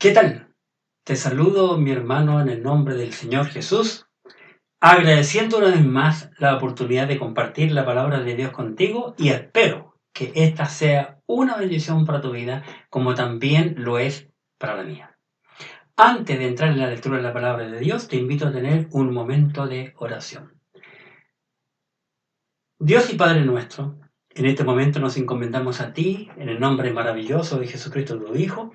¿Qué tal? Te saludo, mi hermano, en el nombre del Señor Jesús, agradeciendo una vez más la oportunidad de compartir la palabra de Dios contigo y espero que esta sea una bendición para tu vida, como también lo es para la mía. Antes de entrar en la lectura de la palabra de Dios, te invito a tener un momento de oración. Dios y Padre nuestro, en este momento nos encomendamos a ti, en el nombre maravilloso de Jesucristo, tu Hijo,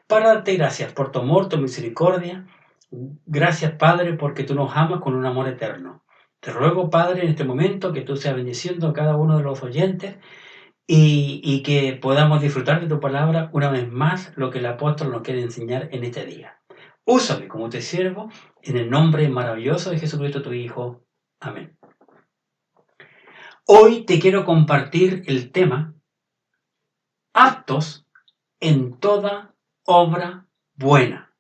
para darte gracias por tu amor, tu misericordia. Gracias, Padre, porque tú nos amas con un amor eterno. Te ruego, Padre, en este momento que tú seas bendiciendo a cada uno de los oyentes y que podamos disfrutar de tu palabra una vez más, lo que el apóstol nos quiere enseñar en este día. Úsame como te sirvo, en el nombre maravilloso de Jesucristo, tu Hijo. Amén. Hoy te quiero compartir el tema aptos en toda obra buena,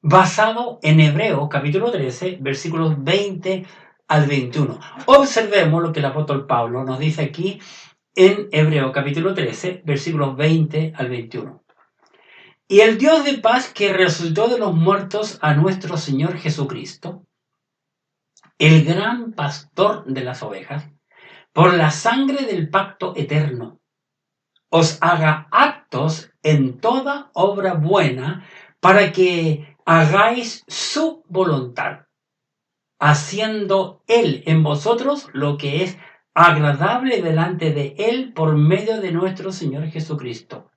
basado en Hebreos capítulo 13, versículos 20 al 21. Observemos lo que el apóstol Pablo nos dice aquí en Hebreos capítulo 13, versículos 20 al 21. Y el Dios de paz que resucitó de los muertos a nuestro Señor Jesucristo, el gran pastor de las ovejas, por la sangre del pacto eterno, os haga aptos en toda obra buena para que hagáis su voluntad, haciendo Él en vosotros lo que es agradable delante de Él por medio de nuestro Señor Jesucristo,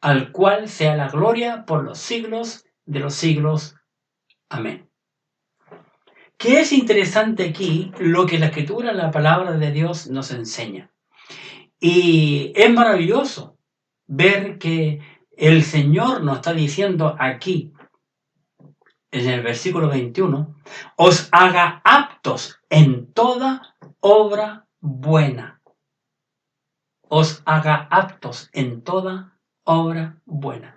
al cual sea la gloria por los siglos de los siglos. Amén. Que es interesante aquí lo que la Escritura, la palabra de Dios nos enseña. Y es maravilloso ver que el Señor nos está diciendo aquí, en el versículo 21, os haga aptos en toda obra buena. Os haga aptos en toda obra buena.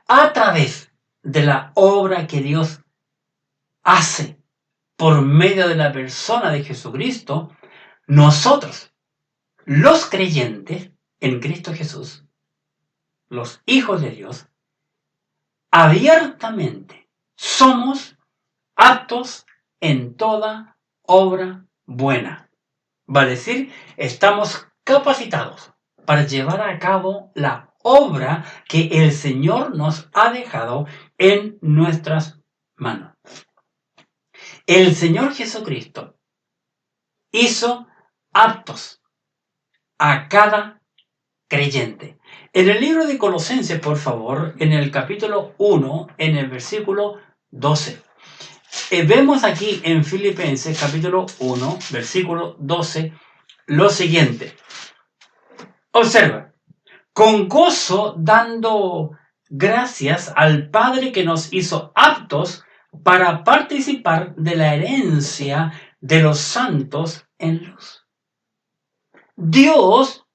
A través de la obra que Dios hace por medio de la persona de Jesucristo, nosotros, los creyentes en Cristo Jesús, los hijos de Dios, abiertamente somos aptos en toda obra buena. Va a decir, estamos capacitados para llevar a cabo la obra que el Señor nos ha dejado en nuestras manos. El Señor Jesucristo hizo aptos a cada creyente. En el libro de Colosenses, por favor, en el capítulo 1, en el versículo 12. Vemos aquí en Filipenses, capítulo 1, versículo 12, lo siguiente. Observa, con gozo dando gracias al Padre que nos hizo aptos para participar de la herencia de los santos en luz. Dios,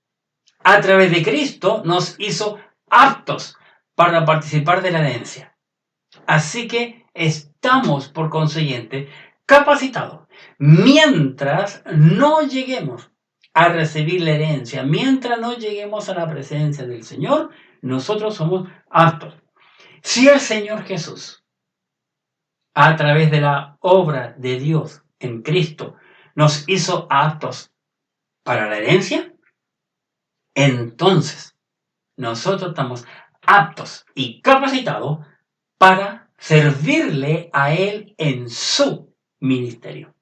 a través de Cristo, nos hizo aptos para participar de la herencia. Así que estamos, por consiguiente, capacitados. Mientras no lleguemos a recibir la herencia, mientras no lleguemos a la presencia del Señor, nosotros somos aptos. Si el Señor Jesús, a través de la obra de Dios en Cristo, nos hizo aptos para la herencia, entonces nosotros estamos aptos y capacitados para servirle a Él en su ministerio.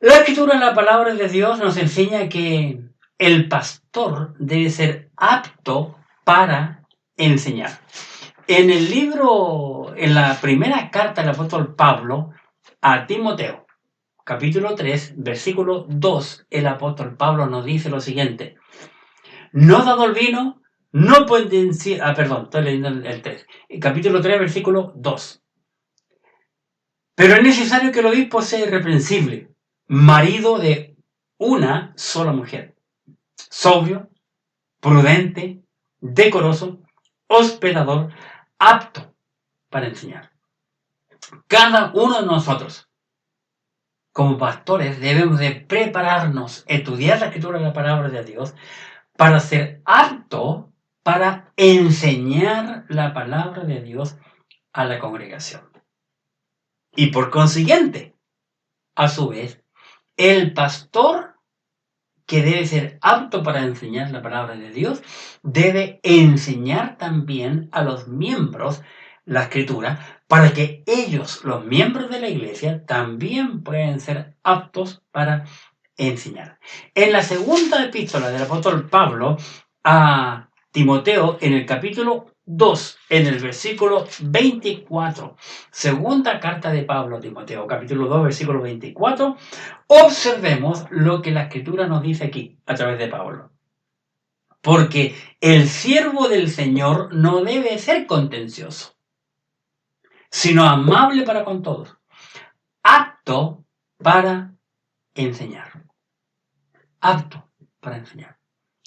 La Escritura, la palabra de Dios, nos enseña que el pastor debe ser apto para enseñar. En el libro, en la primera carta del apóstol Pablo a Timoteo, capítulo 3, versículo 2, el apóstol Pablo nos dice lo siguiente: no dado el vino, no pueden decir... estoy leyendo el 3. El capítulo 3, versículo 2. Pero es necesario que el obispo sea irreprensible, marido de una sola mujer, sobrio, prudente, decoroso, hospedador, apto para enseñar. Cada uno de nosotros, como pastores, debemos de prepararnos, estudiar la Escritura de la palabra de Dios, para ser apto para enseñar la palabra de Dios a la congregación. Y por consiguiente, a su vez, el pastor, que debe ser apto para enseñar la palabra de Dios, debe enseñar también a los miembros la escritura, para que ellos, los miembros de la iglesia, también puedan ser aptos para enseñar. En la segunda epístola del apóstol Pablo a Timoteo, en el capítulo 2, en el versículo 24, segunda carta de Pablo a Timoteo, capítulo 2, versículo 24, observemos lo que la escritura nos dice aquí, a través de Pablo. Porque el siervo del Señor no debe ser contencioso, sino amable para con todos, apto para enseñar. Apto para enseñar.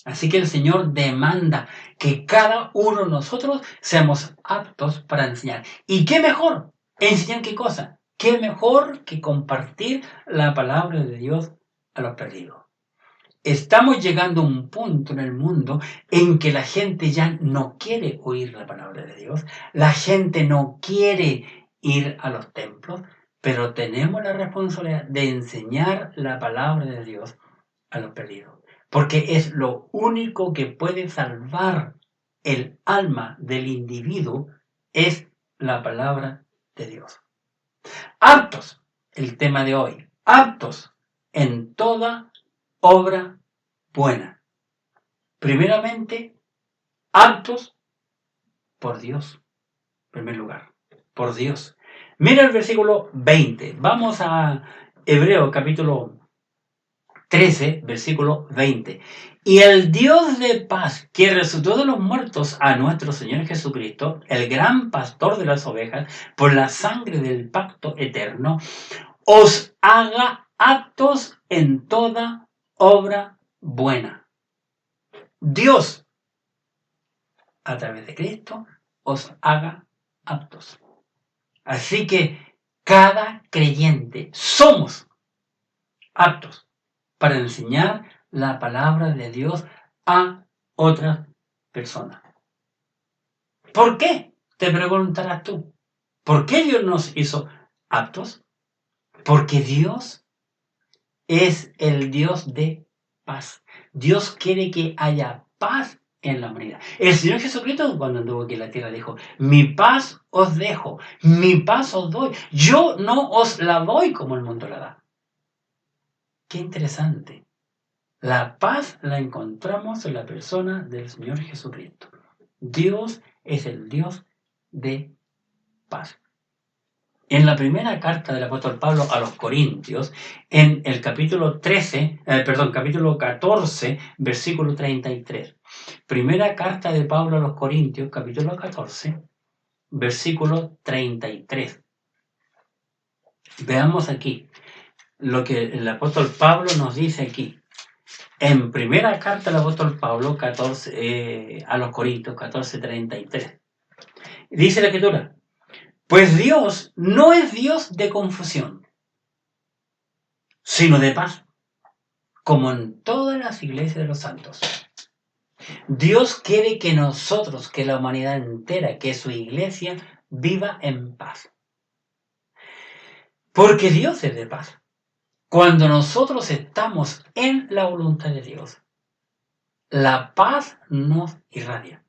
Así que el Señor demanda que cada uno de nosotros seamos aptos para enseñar. ¿Y qué mejor? ¿Enseñar qué cosa? ¿Qué mejor que compartir la palabra de Dios a los perdidos? Estamos llegando a un punto en el mundo en que la gente ya no quiere oír la palabra de Dios. La gente no quiere ir a los templos, pero tenemos la responsabilidad de enseñar la palabra de Dios a los perdidos, porque es lo único que puede salvar el alma del individuo, es la palabra de Dios. Aptos, el tema de hoy, aptos en toda obra buena. Primeramente, aptos por Dios, en primer lugar, por Dios. Mira el versículo 20, vamos a Hebreo capítulo 13, versículo 20. Y el Dios de paz, que resucitó de los muertos a nuestro Señor Jesucristo, el gran pastor de las ovejas, por la sangre del pacto eterno, os haga aptos en toda obra buena. Dios, a través de Cristo, os haga aptos. Así que cada creyente somos aptos para enseñar la palabra de Dios a otras personas. ¿Por qué? Te preguntarás tú. ¿Por qué Dios nos hizo aptos? Porque Dios es el Dios de paz. Dios quiere que haya paz en la humanidad. El Señor Jesucristo, cuando anduvo aquí en la tierra, dijo: mi paz os dejo, mi paz os doy. Yo no os la doy como el mundo la da. Qué interesante. La paz la encontramos en la persona del Señor Jesucristo. Dios es el Dios de paz. En la primera carta del apóstol Pablo a los Corintios, en el capítulo 14, versículo 33. Primera carta de Pablo a los Corintios, capítulo 14, versículo 33. Veamos aquí lo que el apóstol Pablo nos dice aquí. En primera carta del apóstol Pablo a los Corintios 14:33. Dice la escritura: pues Dios no es Dios de confusión, sino de paz, como en todas las iglesias de los santos. Dios quiere que nosotros, que la humanidad entera, que su iglesia viva en paz. Porque Dios es de paz. Cuando nosotros estamos en la voluntad de Dios, la paz nos irradia.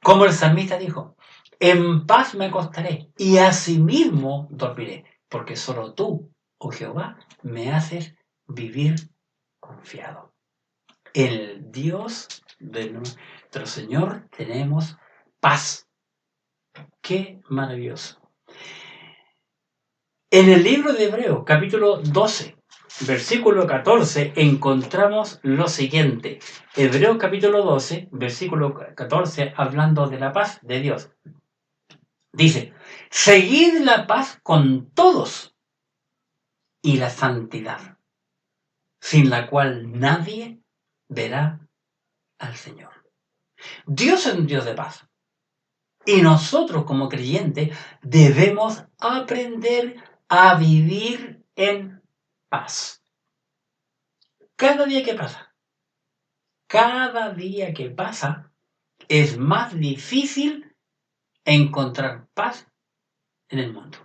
Como el salmista dijo: en paz me acostaré y asimismo dormiré, porque solo tú, oh Jehová, me haces vivir confiado. En el Dios de nuestro Señor tenemos paz. ¡Qué maravilloso! En el libro de Hebreos, capítulo 12, versículo 14, encontramos lo siguiente. Hebreos capítulo 12, versículo 14, hablando de la paz de Dios. Dice: seguid la paz con todos y la santidad, sin la cual nadie verá al Señor. Dios es un Dios de paz. Y nosotros como creyentes debemos aprender a vivir en paz. Cada día que pasa, es más difícil encontrar paz en el mundo.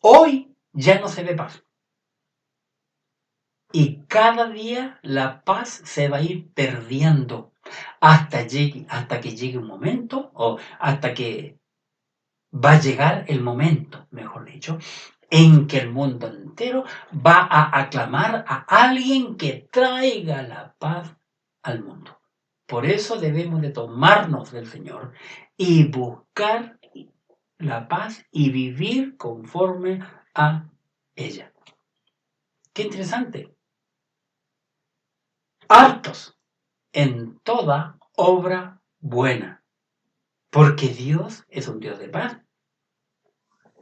Hoy ya no se ve paz. Y cada día la paz se va a ir perdiendo hasta que llegue un momento, o hasta que va a llegar el momento, mejor dicho, en que el mundo entero va a aclamar a alguien que traiga la paz al mundo. Por eso debemos de tomarnos del Señor y buscar la paz y vivir conforme a ella. Qué interesante. Hartos en toda obra buena, porque Dios es un Dios de paz,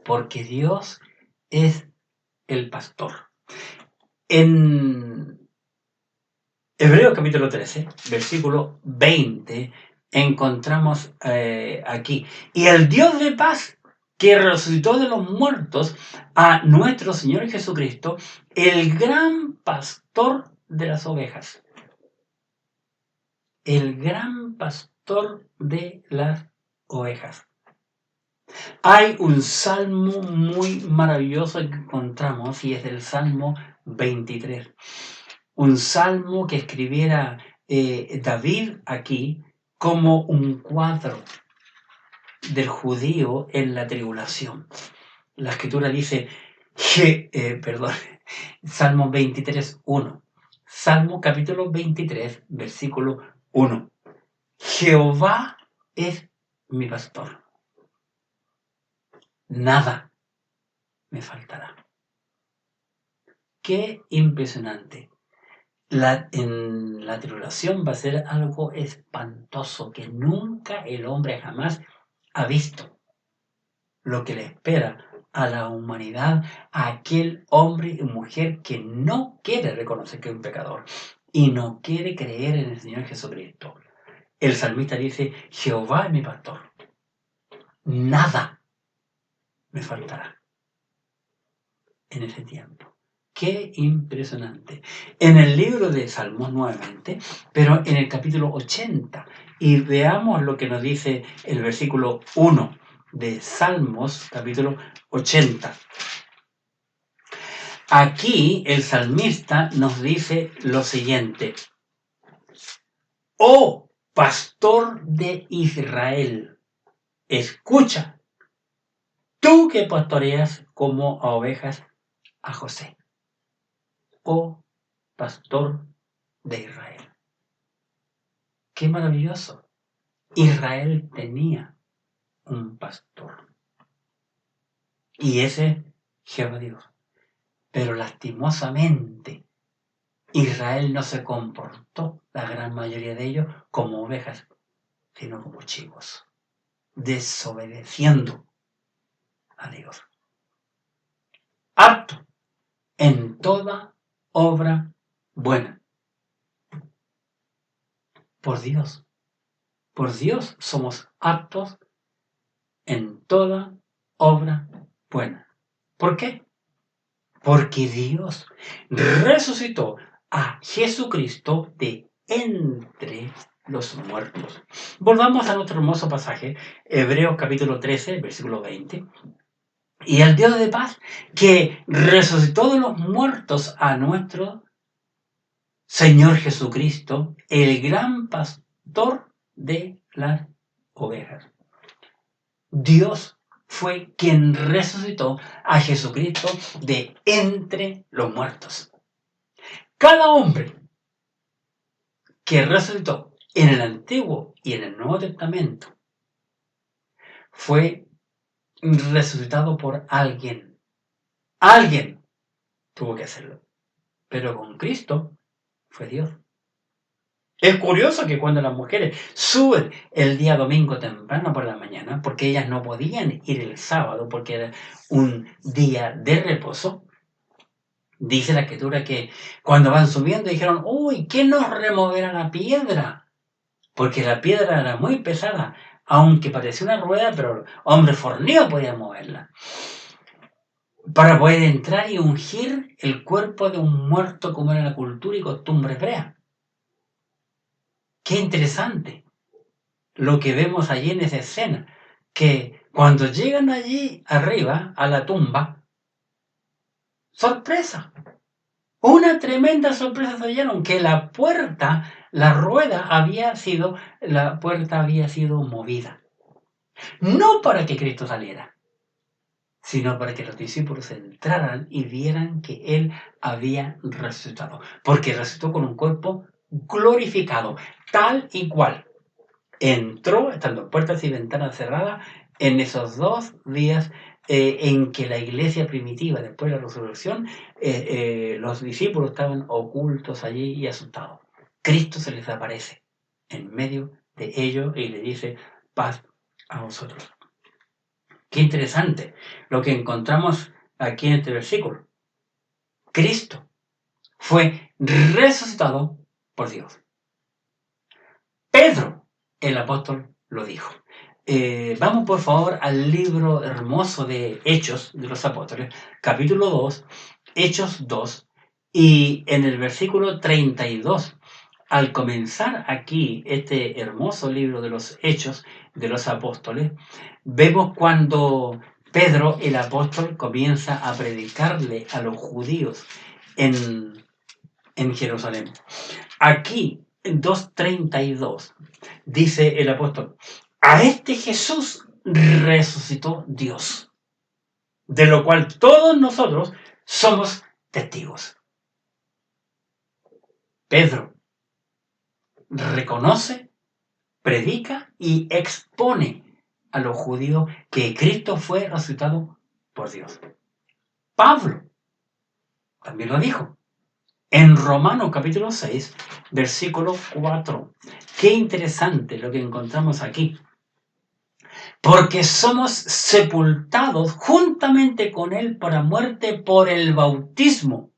porque Dios es el pastor. En Hebreos capítulo 13, versículo 20, encontramos aquí, y el Dios de paz que resucitó de los muertos a nuestro Señor Jesucristo, el gran pastor de las ovejas. El gran pastor de las ovejas. Hay un salmo muy maravilloso que encontramos y es el Salmo 23. Un salmo que escribiera David aquí como un cuadro del judío en la tribulación. La escritura dice, Salmo 23, 1. Salmo capítulo 23, versículo 1. Jehová es mi pastor. Nada me faltará. Qué impresionante. En la tribulación va a ser algo espantoso que nunca el hombre jamás ha visto. Lo que le espera a la humanidad, a aquel hombre y mujer que no quiere reconocer que es un pecador y no quiere creer en el Señor Jesucristo. El salmista dice, Jehová es mi pastor. Nada me faltará en ese tiempo. Qué impresionante. En el libro de Salmos nuevamente, pero en el capítulo 80, y veamos lo que nos dice el versículo 1 de Salmos, capítulo 80. Aquí el salmista nos dice lo siguiente: Oh pastor de Israel, escucha, tú que pastoreas como a ovejas a José. Oh pastor de Israel. ¡Qué maravilloso! Israel tenía un pastor. Y ese Jehová Dios. Pero lastimosamente Israel no se comportó, la gran mayoría de ellos, como ovejas, sino como chivos, desobedeciendo a Dios. Apto en toda obra buena. Por Dios somos aptos en toda obra buena. ¿Por qué? Porque Dios resucitó a Jesucristo de entre los muertos. Volvamos a nuestro hermoso pasaje, Hebreos capítulo 13, versículo 20. Y el Dios de paz que resucitó de los muertos a nuestro Señor Jesucristo, el gran pastor de las ovejas. Dios fue quien resucitó a Jesucristo de entre los muertos. Cada hombre que resucitó en el Antiguo y en el Nuevo Testamento fue resucitado por alguien. Alguien tuvo que hacerlo. Pero con Cristo fue Dios. Es curioso que cuando las mujeres suben el día domingo temprano por la mañana, porque ellas no podían ir el sábado porque era un día de reposo, dice la escritura que cuando van subiendo dijeron, uy, ¿quién nos removerá la piedra? Porque la piedra era muy pesada, aunque parecía una rueda, pero hombre fornido podía moverla. Para poder entrar y ungir el cuerpo de un muerto como era la cultura y costumbre hebrea. ¡Qué interesante! lo que vemos allí en esa escena, que cuando llegan allí arriba a la tumba, sorpresa, una tremenda sorpresa se dieron, que la puerta, la puerta había sido movida, no para que Cristo saliera, sino para que los discípulos entraran y vieran que Él había resucitado, porque resucitó con un cuerpo glorificado, tal y cual entró, estando puertas y ventanas cerradas, en esos 2 días en que la iglesia primitiva, después de la resurrección, los discípulos estaban ocultos allí y asustados. Cristo se les aparece en medio de ellos y le dice: paz a vosotros. Qué interesante lo que encontramos aquí en este versículo. Cristo fue resucitado por Dios. Pedro, el apóstol, lo dijo. Vamos por favor al libro hermoso de Hechos de los Apóstoles, capítulo 2, Hechos 2, y en el versículo 32. Al comenzar aquí este hermoso libro de los Hechos de los Apóstoles, vemos cuando Pedro, el apóstol, comienza a predicarle a los judíos en Jerusalén. Aquí, en 2:32, dice el apóstol: a este Jesús resucitó Dios, de lo cual todos nosotros somos testigos. Pedro reconoce, predica y expone a los judíos que Cristo fue resucitado por Dios. Pablo también lo dijo en Romanos capítulo 6, versículo 4. Qué interesante lo que encontramos aquí. Porque somos sepultados juntamente con Él para muerte por el bautismo,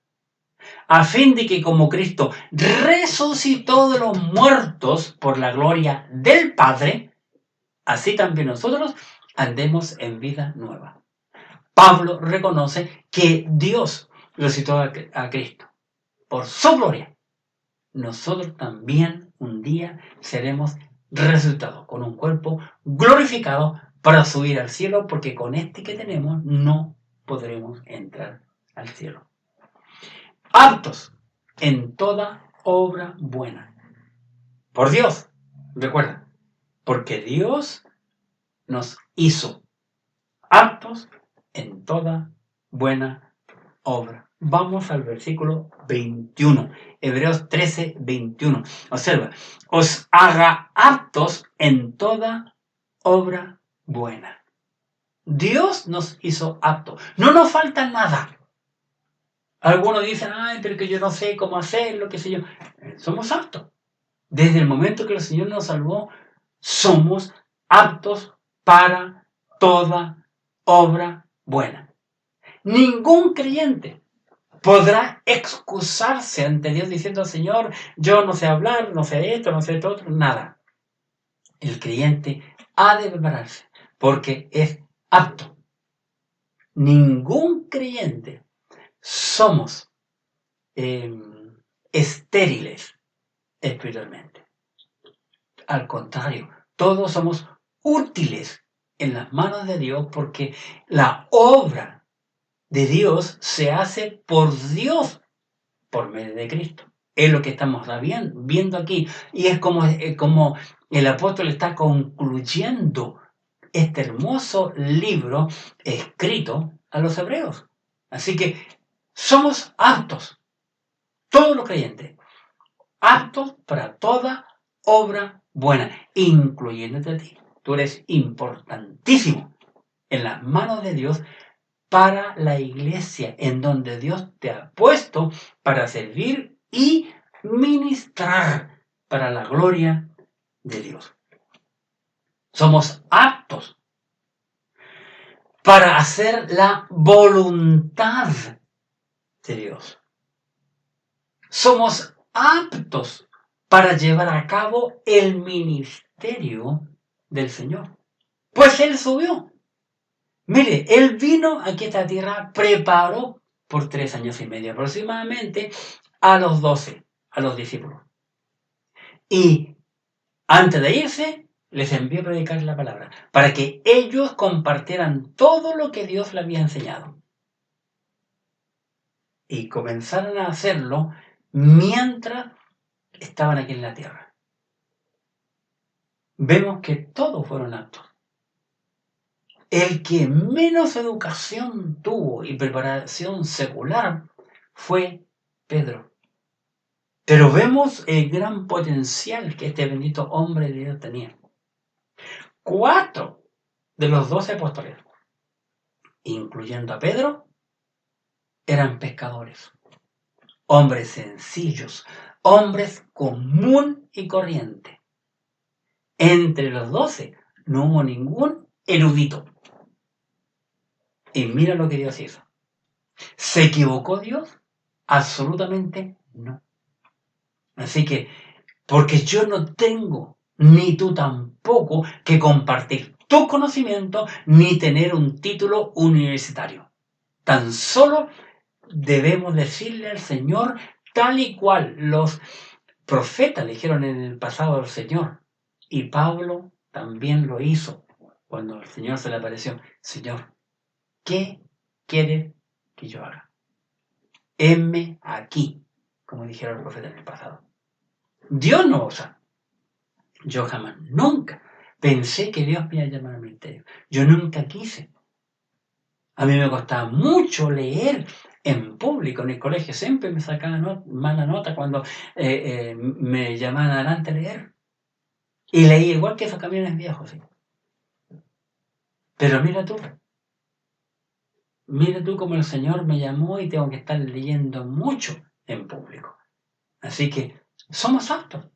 a fin de que como Cristo resucitó de los muertos por la gloria del Padre, así también nosotros andemos en vida nueva. Pablo reconoce que Dios resucitó a Cristo por su gloria. Nosotros también un día seremos resucitados con un cuerpo glorificado para subir al cielo, porque con este que tenemos no podremos entrar al cielo. Aptos en toda obra buena. Por Dios, recuerda, porque Dios nos hizo aptos en toda buena obra. Vamos al versículo 21, Hebreos 13, 21. Observa: os haga aptos en toda obra buena. Dios nos hizo aptos. No nos falta nada. Algunos dicen: ay, pero que yo no sé cómo hacerlo, qué sé yo. Somos aptos. Desde el momento que el Señor nos salvó, somos aptos para toda obra buena. Ningún creyente podrá excusarse ante Dios diciendo: Señor, yo no sé hablar, no sé esto, no sé esto otro, nada. El creyente ha de prepararse porque es apto. Ningún creyente somos estériles espiritualmente. Al contrario, todos somos útiles en las manos de Dios, porque la obra de Dios se hace por Dios por medio de Cristo. Es lo que estamos viendo aquí. Y es como el apóstol está concluyendo este hermoso libro escrito a los hebreos. Así que somos aptos, todos los creyentes, aptos para toda obra buena, incluyéndote a ti. Tú eres importantísimo en las manos de Dios para la iglesia, en donde Dios te ha puesto para servir y ministrar para la gloria de Dios. Somos aptos para hacer la voluntad de Dios. Somos aptos para llevar a cabo el ministerio del Señor. Pues Él subió. Mire, Él vino aquí a esta tierra, preparó por 3 años y medio aproximadamente a los 12, a los discípulos. Y antes de irse, les envió a predicar la palabra, para que ellos compartieran todo lo que Dios le había enseñado. Y comenzaron a hacerlo mientras estaban aquí en la tierra. Vemos que todos fueron aptos. El que menos educación tuvo y preparación secular fue Pedro. Pero vemos el gran potencial que este bendito hombre de Dios tenía. 4 de los 12 apóstoles, incluyendo a Pedro, eran pescadores. Hombres sencillos, hombres común y corriente. Entre los 12 no hubo ningún erudito. Y mira lo que Dios hizo. ¿Se equivocó Dios? Absolutamente no. Así que, porque yo no tengo, ni tú tampoco, que compartir tu conocimiento, ni tener un título universitario. Tan solo debemos decirle al Señor, tal y cual los profetas le dijeron en el pasado al Señor. Y Pablo también lo hizo cuando el Señor se le apareció. Señor, ¿qué quiere que yo haga? Heme aquí, como dijeron los profetas en el pasado. Dios no osa. Yo jamás, nunca pensé que Dios me iba a llamar al ministerio. Yo nunca quise. A mí me costaba mucho leer en público, en el colegio. Siempre me sacaban mala nota cuando me llamaban adelante a leer. Y leí igual que esos camiones viejos. ¿Sí? Pero mira tú cómo el Señor me llamó y tengo que estar leyendo mucho en público. Así que somos aptos.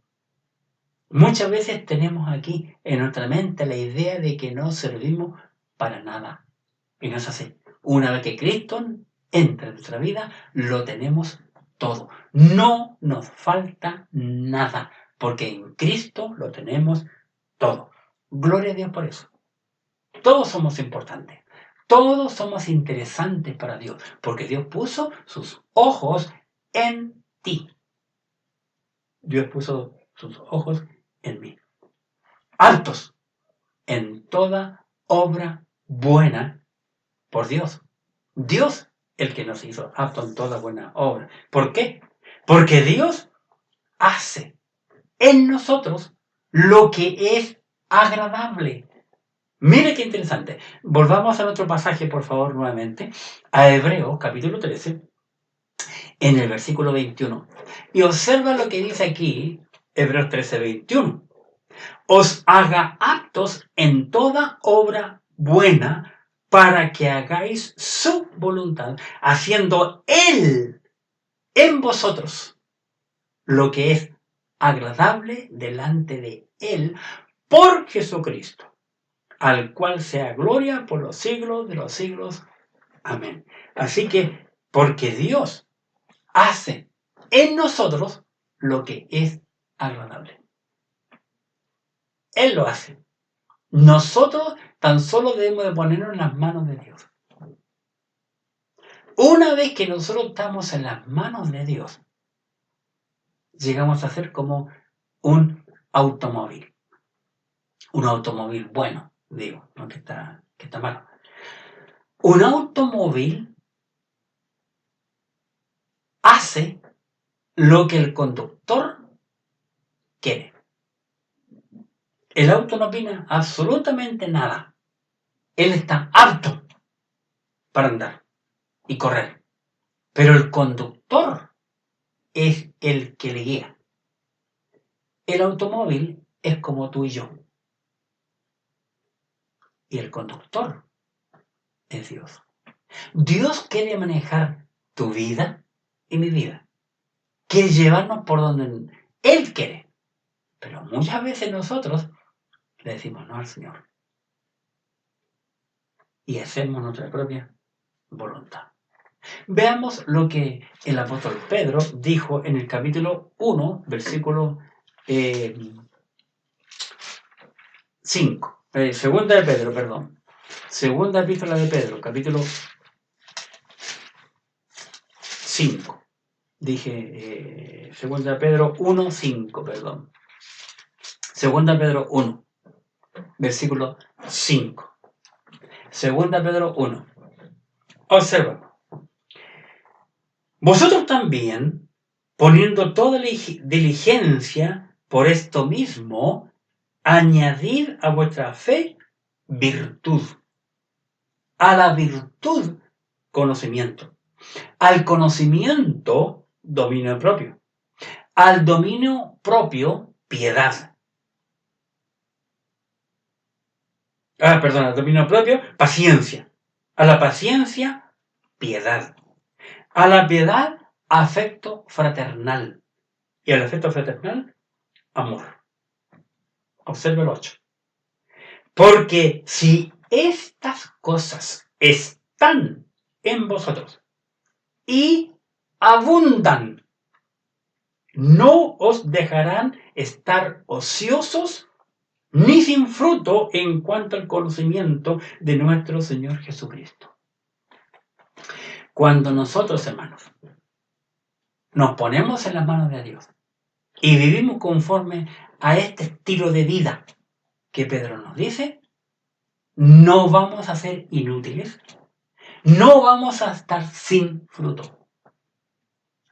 Muchas veces tenemos aquí en nuestra mente la idea de que no servimos para nada. Y no es así. Una vez que Cristo entra en nuestra vida, lo tenemos todo. No nos falta nada, porque en Cristo lo tenemos todo. Gloria a Dios por eso. Todos somos importantes. Todos somos interesantes para Dios, porque Dios puso sus ojos en ti. Dios puso sus ojos en mí. Altos en toda obra buena por Dios. Dios el que nos hizo aptos en toda buena obra. ¿Por qué? Porque Dios hace en nosotros lo que es agradable. Mire qué interesante. Volvamos a nuestro pasaje, por favor, nuevamente, a Hebreos capítulo 13, en el versículo 21. Y observa lo que dice aquí, Hebreos 13, 21. Os haga aptos en toda obra buena para que hagáis su voluntad, haciendo Él en vosotros lo que es agradable delante de Él por Jesucristo, al cual sea gloria por los siglos de los siglos. Amén. Así que, porque Dios hace en nosotros lo que es agradable. Él lo hace. Nosotros tan solo debemos de ponernos en las manos de Dios. Una vez que nosotros estamos en las manos de Dios, llegamos a ser como un automóvil. Un automóvil bueno, digo, no que está malo. Un automóvil hace lo que el conductor quiere. El auto no opina absolutamente nada. Él está apto para andar y correr. Pero el conductor es el que le guía. El automóvil es como tú y yo. Y el conductor es Dios. Dios quiere manejar tu vida y mi vida. Quiere llevarnos por donde Él quiere. Pero muchas veces nosotros le decimos no al Señor. Y hacemos nuestra propia voluntad. Veamos lo que el apóstol Pedro dijo en el capítulo 1, versículo 5. Segunda de Pedro, perdón. Segunda epístola de Pedro, capítulo 5. Dije segunda de Pedro 1, 5, perdón. Segunda de Pedro 1. versículo 5. Segunda Pedro 1. Observa. Vosotros también, poniendo toda diligencia por esto mismo, añadid a vuestra fe virtud. A la virtud, conocimiento. Al conocimiento, dominio propio. Al dominio propio, piedad. Al dominio propio, paciencia. A la paciencia, piedad. A la piedad, afecto fraternal. Y al afecto fraternal, amor. Observe el 8. Porque si estas cosas están en vosotros y abundan, no os dejarán estar ociosos ni sin fruto en cuanto al conocimiento de nuestro Señor Jesucristo. Cuando nosotros, hermanos, nos ponemos en las manos de Dios y vivimos conforme a este estilo de vida que Pedro nos dice, no vamos a ser inútiles, no vamos a estar sin fruto.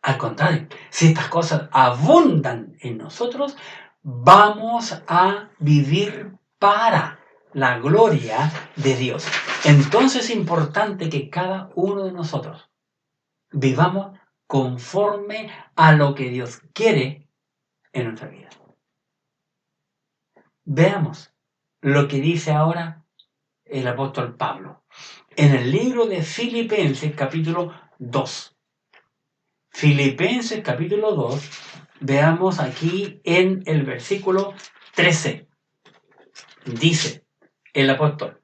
Al contrario, si estas cosas abundan en nosotros, vamos a vivir para la gloria de Dios. Entonces es importante que cada uno de nosotros vivamos conforme a lo que Dios quiere en nuestra vida. Veamos lo que dice ahora el apóstol Pablo en el libro de Filipenses capítulo 2. Filipenses capítulo 2, veamos aquí en el versículo 13. Dice el apóstol: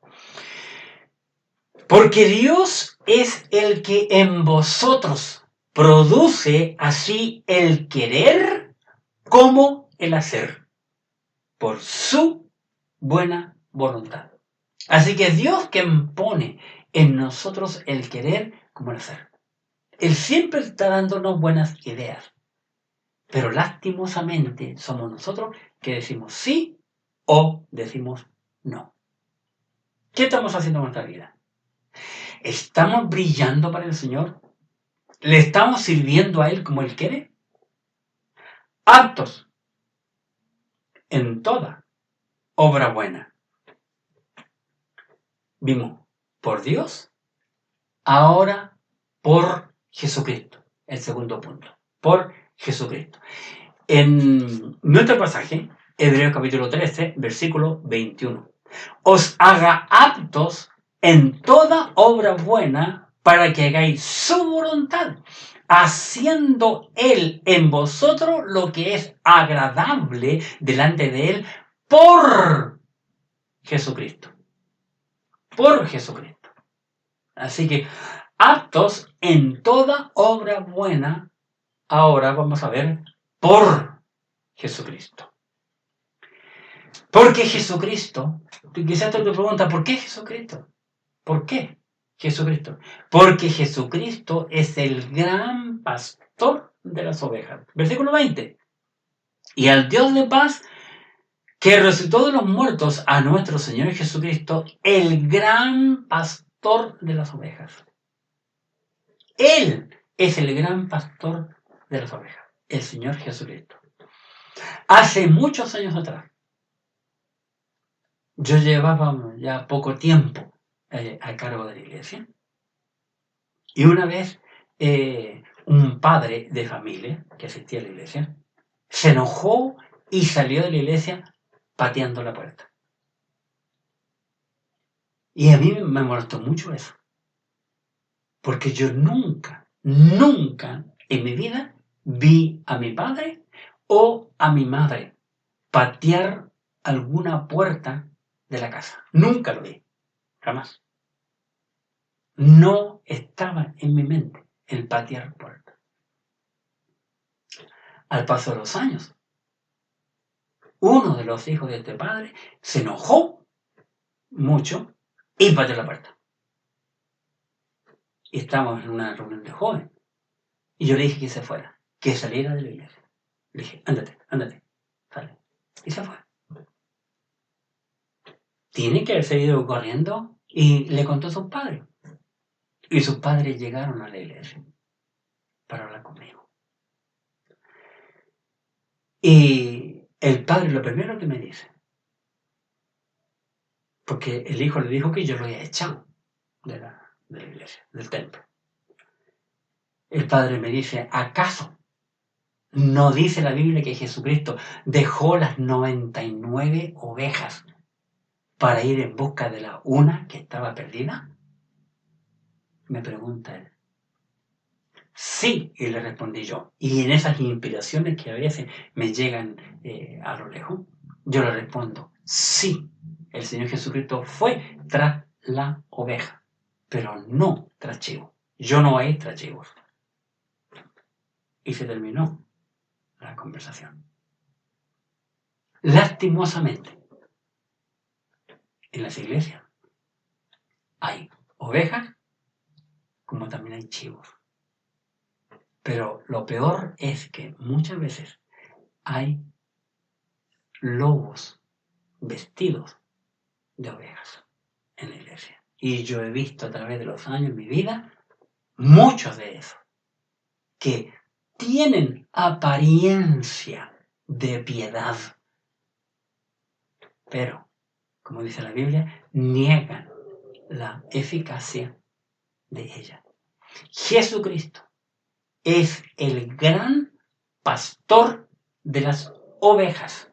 porque Dios es el que en vosotros produce así el querer como el hacer, por su buena voluntad. Así que es Dios quien pone en nosotros el querer como el hacer. Él siempre está dándonos buenas ideas, pero lastimosamente somos nosotros que decimos sí o decimos no. ¿Qué estamos haciendo en nuestra vida? ¿Estamos brillando para el Señor? ¿Le estamos sirviendo a Él como Él quiere? Aptos en toda obra buena. Vimos por Dios, ahora por Jesucristo. El segundo punto, por Jesucristo. En nuestro pasaje, Hebreos capítulo 13, versículo 21. Os haga aptos en toda obra buena para que hagáis su voluntad, haciendo Él en vosotros lo que es agradable delante de Él por Jesucristo. Por Jesucristo. Así que aptos en toda obra buena, ahora vamos a ver por Jesucristo. Porque Jesucristo, quizás te preguntas, ¿por qué Jesucristo? ¿Por qué Jesucristo? Porque Jesucristo es el gran pastor de las ovejas. Versículo 20. Y al Dios de paz, que resucitó de los muertos a nuestro Señor Jesucristo, el gran pastor de las ovejas. Él es el gran pastor de las ovejas, el Señor Jesucristo. Hace muchos años atrás, yo llevaba ya poco tiempo a cargo de la iglesia. Y una vez un padre de familia que asistía a la iglesia se enojó y salió de la iglesia pateando la puerta. Y a mí me molestó mucho eso. Porque yo nunca en mi vida vi a mi padre o a mi madre patear alguna puerta de la casa. Nunca lo vi. Jamás. No estaba en mi mente el patear puertas. Al paso de los años, uno de los hijos de este padre se enojó mucho y pateó la puerta. Y estábamos en una reunión de jóvenes. Y yo le dije que se fuera, que saliera de la iglesia. Le dije, ándate, sale. Y se fue. tiene que haberse ido corriendo y le contó a sus padres. Y sus padres llegaron a la iglesia para hablar conmigo. Y el padre lo primero que me dice, porque el hijo le dijo que yo lo había echado de la iglesia, del templo. El padre me dice, ¿acaso no dice la Biblia que Jesucristo dejó las 99 ovejas para ir en busca de la una que estaba perdida? Me pregunta él. Sí, y le respondí yo. Y en esas inspiraciones que a veces me llegan a lo lejos, yo le respondo, sí, el Señor Jesucristo fue tras la oveja, pero no tras chivos. Yo no hay tras chivos. Y se terminó la conversación. Lastimosamente, en las iglesias hay ovejas como también hay chivos. Pero lo peor es que muchas veces hay lobos vestidos de ovejas en la iglesia. Y yo he visto a través de los años en mi vida muchos de esos que tienen apariencia de piedad, pero, como dice la Biblia, niegan la eficacia de ella. Jesucristo es el gran pastor de las ovejas.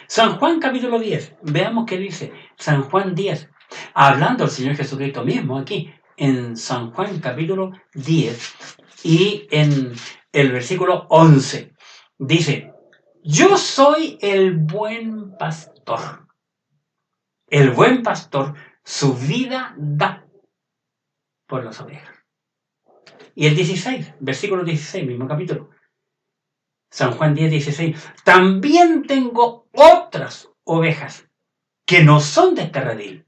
San Juan capítulo 10, veamos qué dice San Juan 10, hablando el Señor Jesucristo mismo aquí, en San Juan capítulo 10 y en el versículo 11, dice, yo soy el buen pastor. El buen pastor su vida da por las ovejas. Y el 16, versículo 16, mismo capítulo. San Juan 10, 16. También tengo otras ovejas que no son de este redil.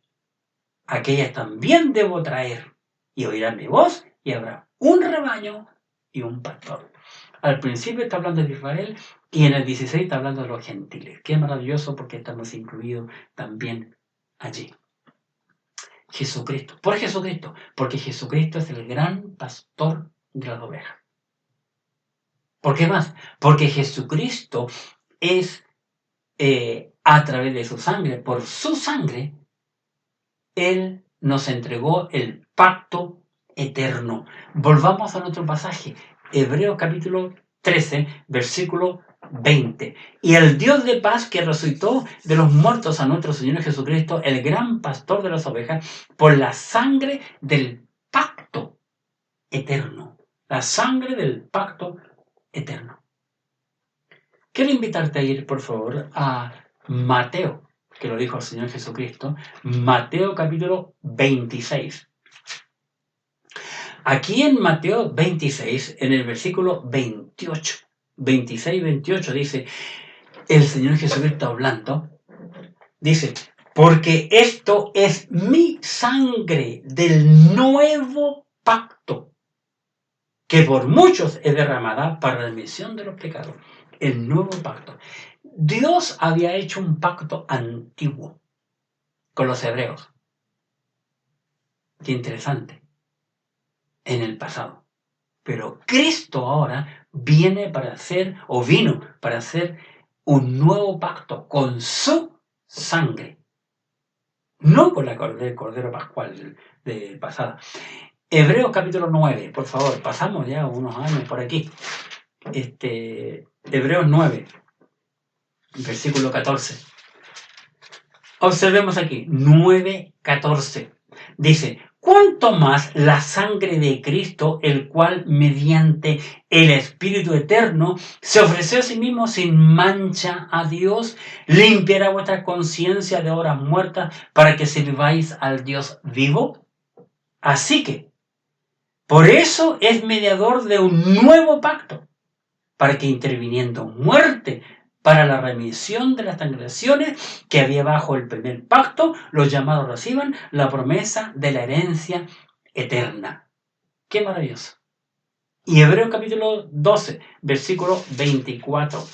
Aquellas también debo traer y oirán mi voz y habrá un rebaño y un pastor. Al principio está hablando de Israel y en el 16 está hablando de los gentiles. Qué maravilloso porque estamos incluidos también allí. Jesucristo. ¿Por Jesucristo? Porque Jesucristo es el gran pastor de las ovejas. ¿Por qué más? Porque Jesucristo es, a través de su sangre, por su sangre, Él nos entregó el pacto eterno. Volvamos a nuestro pasaje, Hebreos capítulo 13, versículo 20. Y el Dios de paz que resucitó de los muertos a nuestro Señor Jesucristo, el gran pastor de las ovejas, por la sangre del pacto eterno. La sangre del pacto eterno. Quiero invitarte a ir, por favor, a Mateo, que lo dijo el Señor Jesucristo, Mateo capítulo 26. Aquí en Mateo 26, en el versículo 28, 26, 28, dice el Señor Jesucristo hablando, dice, porque esto es mi sangre del nuevo pacto, que por muchos es derramada para la remisión de los pecados. El nuevo pacto. Dios había hecho un pacto antiguo con los hebreos. Qué interesante. En el pasado. Pero Cristo ahora viene para hacer, o vino para hacer un nuevo pacto con su sangre. No con la del Cordero Pascual de pasada. Hebreos capítulo 9, por favor, pasamos ya unos años por aquí. Hebreos 9, versículo 14. Observemos aquí, 9:14. Dice, ¿cuánto más la sangre de Cristo, el cual mediante el Espíritu Eterno se ofreció a sí mismo sin mancha a Dios, limpiará vuestra conciencia de obras muertas para que sirváis al Dios vivo? Así que, por eso es mediador de un nuevo pacto, para que interviniendo muerte para la remisión de las transgresiones que había bajo el primer pacto, los llamados reciban la promesa de la herencia eterna. ¡Qué maravilloso! Y Hebreos capítulo 12, versículo 24.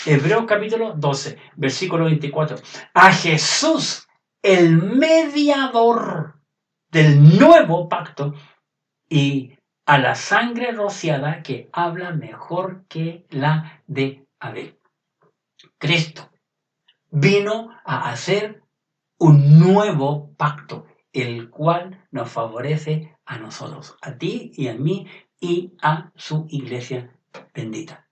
Hebreos capítulo 12, versículo 24. A Jesús, el mediador del nuevo pacto, y a la sangre rociada que habla mejor que la de Abel. Cristo vino a hacer un nuevo pacto, el cual nos favorece a nosotros, a ti y a mí y a su iglesia bendita.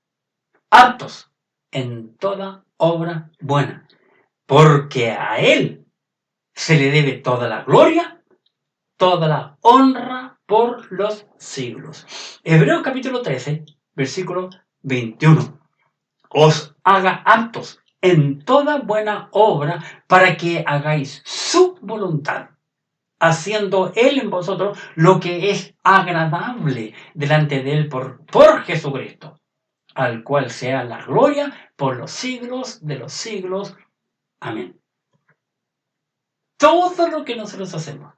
Aptos en toda obra buena, porque a Él se le debe toda la gloria, toda la honra por los siglos. Hebreos capítulo 13, versículo 21. Os haga aptos en toda buena obra para que hagáis su voluntad, haciendo Él en vosotros lo que es agradable delante de Él por Jesucristo, al cual sea la gloria por los siglos de los siglos. Amén. Todo lo que nosotros hacemos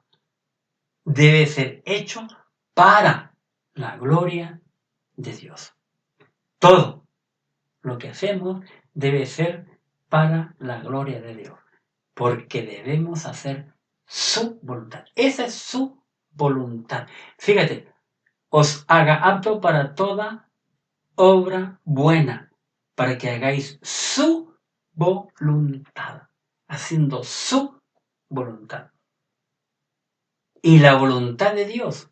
debe ser hecho para la gloria de Dios. Todo lo que hacemos debe ser para la gloria de Dios, porque debemos hacer su voluntad. Esa es su voluntad. Fíjate, os haga apto para toda obra buena, para que hagáis su voluntad, haciendo su voluntad. Y la voluntad de Dios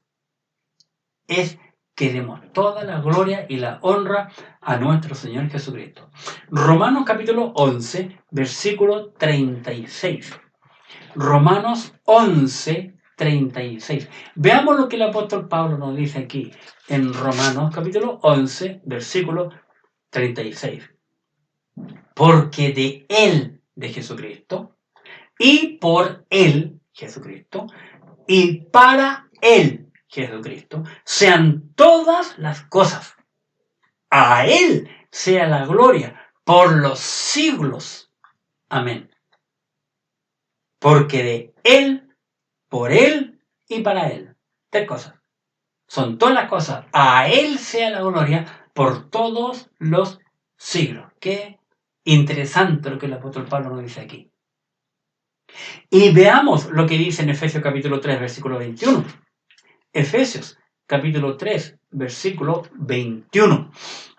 es que demos toda la gloria y la honra a nuestro Señor Jesucristo. Romanos capítulo 11, versículo 36. Romanos 11, 36. Veamos lo que el apóstol Pablo nos dice aquí en Romanos capítulo 11, versículo 36. Porque de Él, de Jesucristo, y por Él, Jesucristo, y para Él, Jesucristo, sean todas las cosas. A Él sea la gloria por los siglos. Amén. Porque de Él, por Él y para Él. Tres cosas. Son todas las cosas. A Él sea la gloria por todos los siglos. Qué interesante lo que el apóstol Pablo nos dice aquí. Y veamos lo que dice en Efesios capítulo 3, versículo 21. Efesios capítulo 3, versículo 21.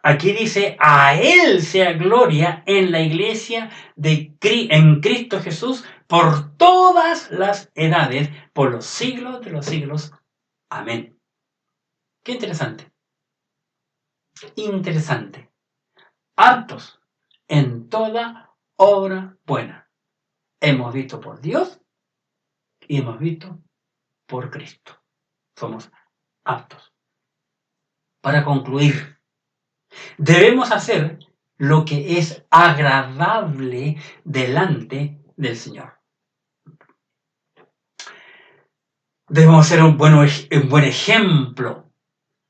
Aquí dice, a Él sea gloria en la iglesia en Cristo Jesús por todas las edades, por los siglos de los siglos. Amén. Qué interesante. Interesante. Aptos en toda obra buena. Hemos visto por Dios y hemos visto por Cristo. Somos aptos. Para concluir, debemos hacer lo que es agradable delante del Señor. Debemos ser un buen ejemplo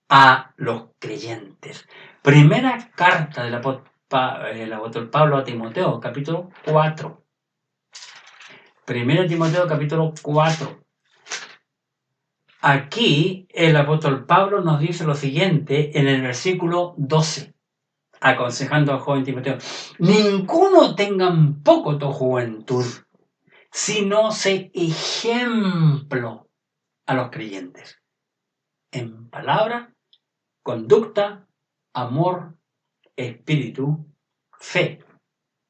a los creyentes. Primera carta del apóstol Pablo a Timoteo, capítulo 4. Primera Timoteo, capítulo 4. Aquí el apóstol Pablo nos dice lo siguiente en el versículo 12, aconsejando al joven Timoteo: ninguno tenga en poco tu juventud, sino sé ejemplo a los creyentes en palabra, conducta, amor, espíritu, fe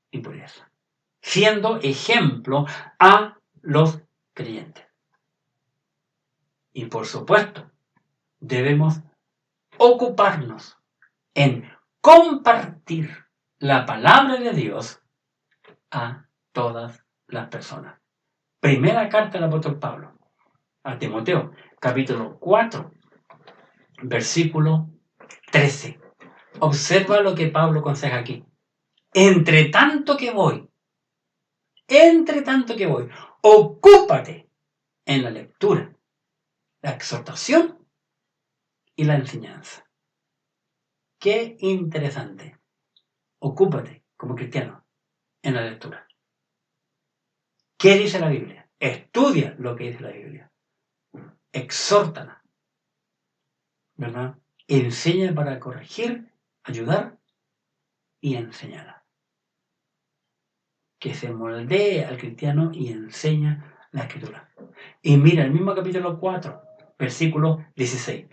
y pureza, siendo ejemplo a los creyentes. Y por supuesto, debemos ocuparnos en compartir la palabra de Dios a todas las personas. Primera carta del apóstol Pablo a Timoteo, capítulo 4, versículo 13. Observa lo que Pablo aconseja aquí. Entre tanto que voy, ocúpate en la lectura, la exhortación y la enseñanza. Qué interesante. Ocúpate como cristiano en la lectura. ¿Qué dice la Biblia? Estudia lo que dice la Biblia. Exhórtala, ¿verdad? Enseña para corregir, ayudar y enseñar. que se moldee al cristiano y enseña la Escritura. Y mira, el mismo capítulo 4, versículo 16.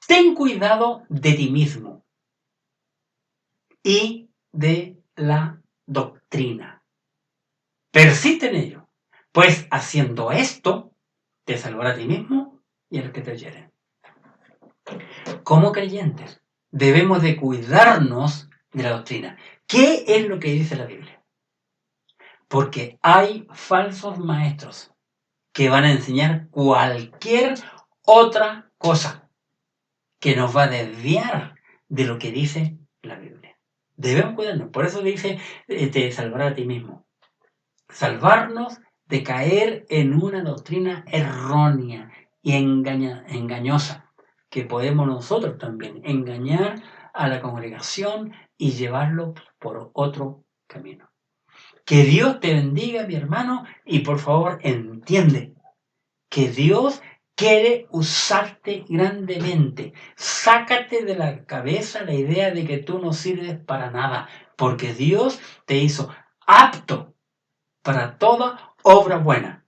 Ten cuidado de ti mismo y de la doctrina. Persiste en ello, pues haciendo esto, te salvará a ti mismo y a los que te oyeren. Como creyentes, debemos de cuidarnos de la doctrina. ¿Qué es lo que dice la Biblia? Porque hay falsos maestros que van a enseñar cualquier otra cosa que nos va a desviar de lo que dice la Biblia. Debemos cuidarnos. Por eso dice, te salvará a ti mismo. Salvarnos de caer en una doctrina errónea y engañosa, que podemos nosotros también engañar a la congregación y llevarlo por otro camino. Que Dios te bendiga, mi hermano, y por favor entiende que Dios quiere usarte grandemente. Sácate de la cabeza la idea de que tú no sirves para nada, porque Dios te hizo apto para toda obra buena.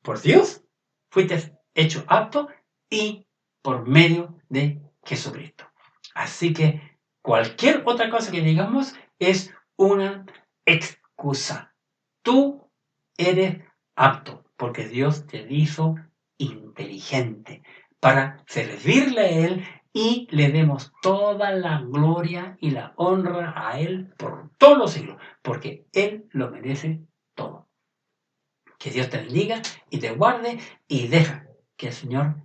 Por Dios fuiste hecho apto y por medio de Jesucristo. Así que cualquier otra cosa que digamos es una excusa. Tú eres apto porque Dios te hizo inteligente para servirle a Él y le demos toda la gloria y la honra a Él por todos los siglos, porque Él lo merece todo. Que Dios te bendiga y te guarde y deja que el Señor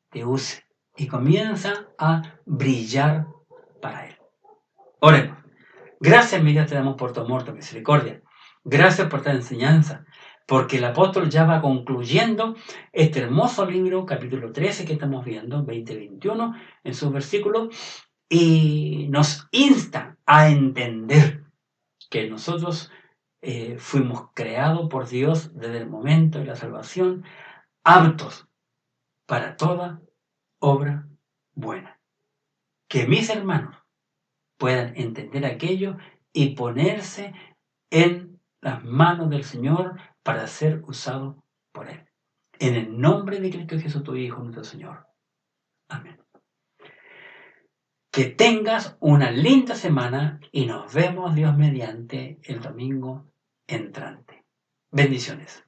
te use y comienza a brillar para Él. Oremos. Gracias, mi Dios, te damos por tu amor, tu misericordia. Gracias por esta enseñanza, porque el apóstol ya va concluyendo este hermoso libro, capítulo 13 que estamos viendo, 20-21, en sus versículos, y nos insta a entender que nosotros fuimos creados por Dios desde el momento de la salvación, aptos para toda obra buena. Que mis hermanos puedan entender aquello y ponerse en las manos del Señor para ser usados por Él. En el nombre de Cristo Jesús, tu Hijo, nuestro Señor. Amén. Que tengas una linda semana y nos vemos, Dios mediante, el domingo entrante. Bendiciones.